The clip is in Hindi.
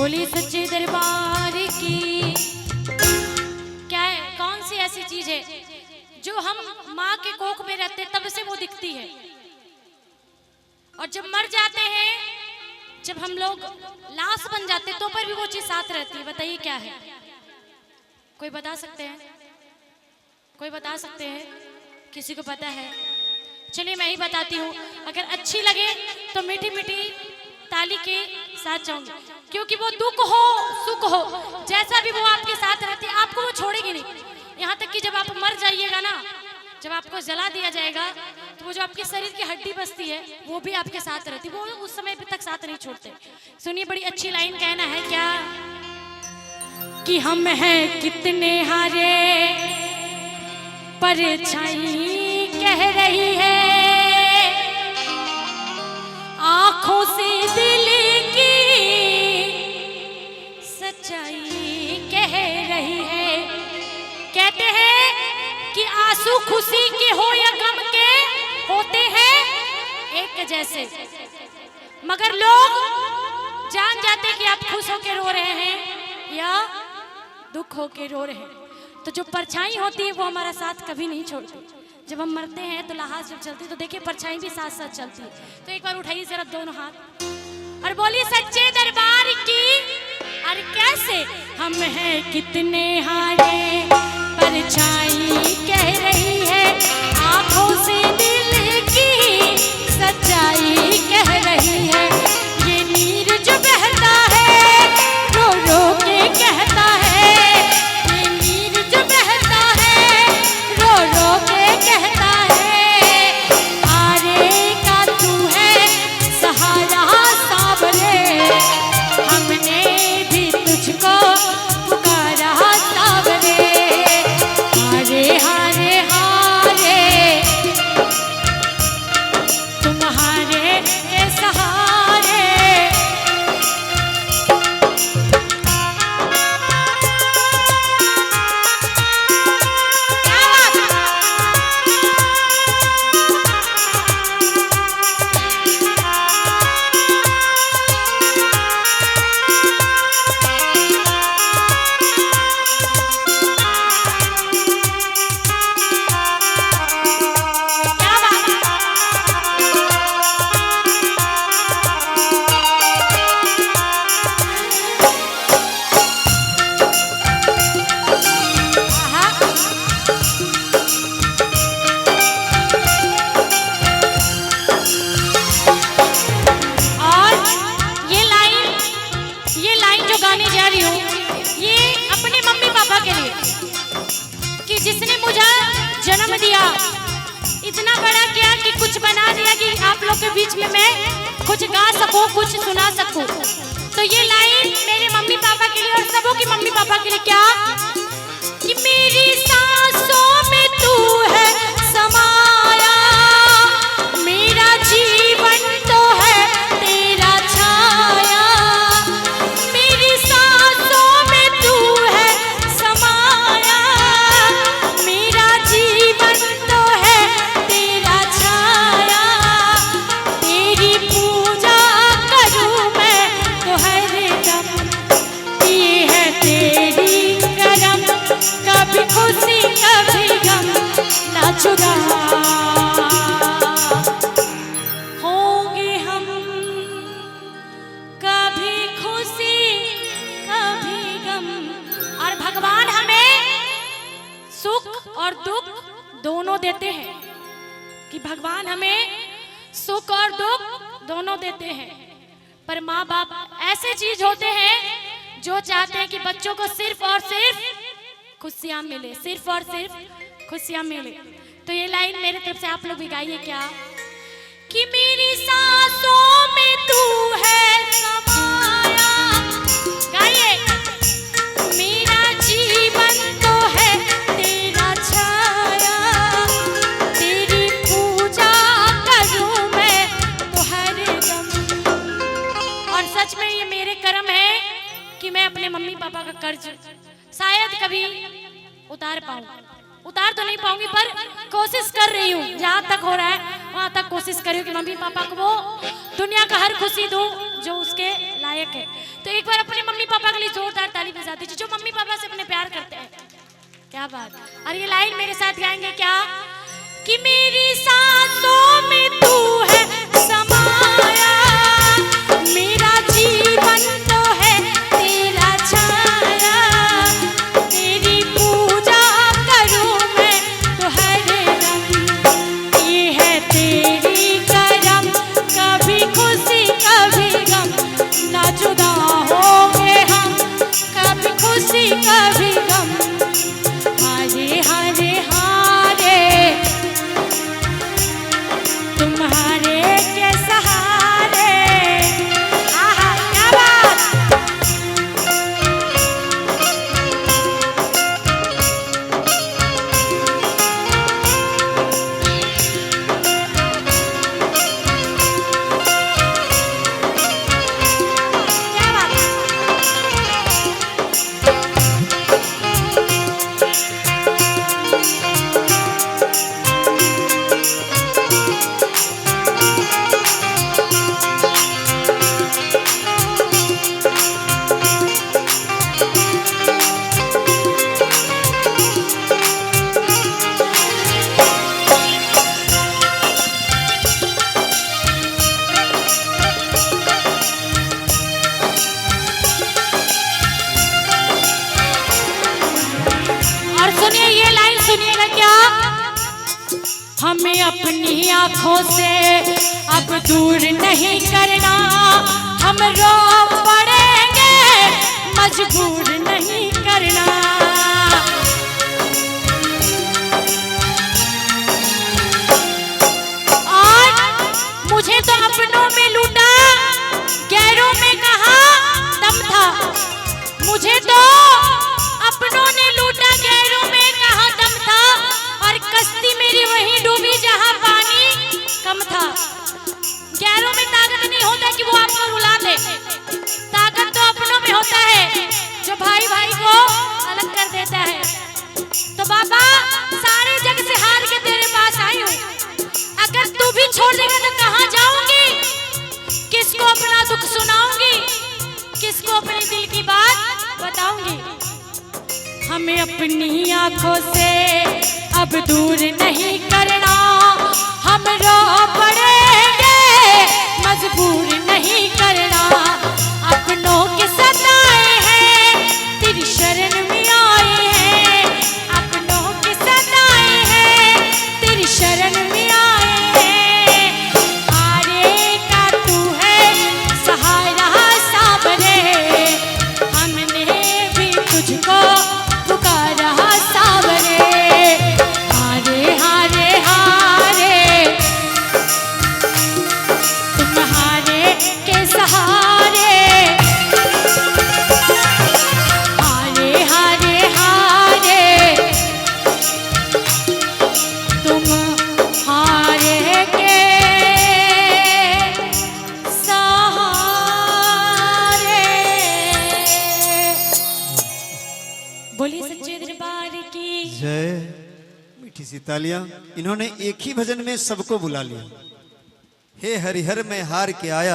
बोली सच्चे दरबार की। क्या है, कौन सी ऐसी चीज है जो हम माँ के कोख में रहते तब से वो दिखती है, और जब मर जाते हैं, जब हम लोग लाश बन जाते तो पर भी वो चीज साथ रहती है? बताइए क्या है? कोई बता सकते हैं? कोई बता सकते हैं? किसी को पता है? चलिए मैं ही बताती हूँ। अगर अच्छी लगे तो मीठी मीठी ताली के साथ जाऊंगी, क्योंकि वो दुख हो सुख हो जैसा भी वो आपके साथ रहती है, आपको वो छोड़ेगी नहीं। यहाँ तक कि जब आप मर जाइएगा ना, जब आपको जला दिया जाएगा, तो वो जो आपके शरीर की हड्डी बसती है वो भी आपके साथ रहती है, वो उस समय तक साथ नहीं छोड़ते। सुनिए, बड़ी अच्छी लाइन कहना है क्या कि हम हैं कितने हारे, परछाई कह रही है, आंखों से दिल की सच्चाई कह रही है। कहते हैं कि आंसू खुशी के हो या गम के होते हैं एक जैसे, मगर लोग जान जाते हैं कि आप खुश होकर रो रहे हैं या दुख होकर रो रहे हैं। तो जो परछाई होती है वो हमारा साथ कभी नहीं छोड़ती। जब हम मरते हैं तो लाश जब चलती तो देखिए परछाई भी साथ साथ चलती है। तो एक बार उठाइए जरा दोनों हाथ और बोलिए सच्चे दरबार की। और कैसे हम हैं कितने हारे, परछाई कह रही है, आंखों से दिल की सच्चाई कह रही है। ये नीर जो बहता है रो रो के कहता है, ये नीर जो बहता है रो रो के कहता है, हारे का तू है सहारा सावरे, हमने भी तुझको पुकारा सावरे, हारे हारे हारे तुम्हारे के सहारे। जिसने मुझे जन्म दिया, इतना बड़ा किया कि कुछ बना दिया कि आप लोग के बीच में मैं कुछ गा सकूं, कुछ सुना सकूं। तो ये लाइन मेरे मम्मी पापा के लिए और सबों की मम्मी पापा के लिए। क्या कि मेरी सांसों में तू है समाया, मेरा जीवन तो है तेरा छाया, मेरी सांसों में तू है समाया, मेरा जीवन तो है तेरा छाया, तेरी पूजा करूं मैं तो हर दम, ये है तेरी करम, कभी खुशी कभी गम ना चुरा होंगे हम, कभी खुशी कभी गम। और भगवान हमें सुख और दुख दोनों देते हैं, कि भगवान हमें सुख और दुख दोनों देते हैं। पर माँ बाप ऐसे चीज होते हैं जो चाहते हैं कि बच्चों को सिर्फ और सिर्फ खुशियां मिले, सिर्फ और सिर्फ खुशियां मिले। तो ये लाइन मेरे तरफ से आप लोग भी गाइए क्या कि मेरी सांसों में तू है समाया, गाइए, मेरा जीवन तो है तेरा छाया, तेरी पूजा करूं मैं तो हर दम। और सच में ये मेरे कर्म है कि मैं अपने मम्मी पापा का कर्ज शायद कभी उतार पाऊं। उतार तो नहीं पाऊंगी पर कोशिश कर रही हूँ, जहाँ तक हो रहा है वहाँ तक कोशिश कर रही हूँ कि मम्मी पापा को वो दुनिया का हर खुशी दूँ जो उसके लायक है। तो एक बार अपने मम्मी पापा के लिए जोरदार ताली बजा दीजिए जो मम्मी पापा से अपने प्यार करते हैं। क्या बात। और ये लाइन मेरे साथ गाएंगे क्या कि मेरी सांसों में तू है समाया, मेरा जीवन तो है तेरा छाया, तेरी पूजा करूं मैं तो हर दम, ये है तेरी करम, कभी खुशी कभी गम, ना जुदा होंगे हम, कभी खुशी कभी गम, हारे हारे हारे तुम्हारे के सहारे। आहा क्या बात। क्या बात। और सुनिए ये लाइन सुनिएगा क्या, हमें अपनी आंखों से अब दूर नहीं करना, हम रो पड़ेंगे मजबूर नहीं करना। और मुझे तो अपनों में लूटा गैरों में कहाँ दम था, मुझे तो अपनों ने लूटा गैरों में कहाँ दम था, और कश्ती मेरी वहीं डूबी जहाँ पानी कम था। गैरों में ताकत नहीं होता कि वो आपको रुला दे, ताकत तो अपनों में होता है जो भाई भाई को अलग कर देता है। तो बाबा सारे जग से हार के तेरे पास आई हूँ, अगर तू भी छोड़ देगा तो कहाँ जाऊंगी, किसको अपना दुख सुनाऊंगी, किसको अपने दिल की बात बताऊंगी। हमें अपनी आंखों से अब दूर नहीं करना, हम रो पड़ेंगे मजबूर नहीं करना, अपनों के सताए हैं तेरी शरण में आए हैं, अपनों के सताए हैं तेरी शरण में आए हैं, हारे का तू है सहारा सामने, हमने भी तुझको पुकारा सावरे, हारे हारे हारे तुम्हारे के सहारे, हारे हारे हारे तुम्हारे के सहारे। बोलिए सच्चे दरबार की जय। मीठी सी तालियां। इन्होंने एक ही भजन में सबको बुला लिया। हे हरिहर मैं हार के आया।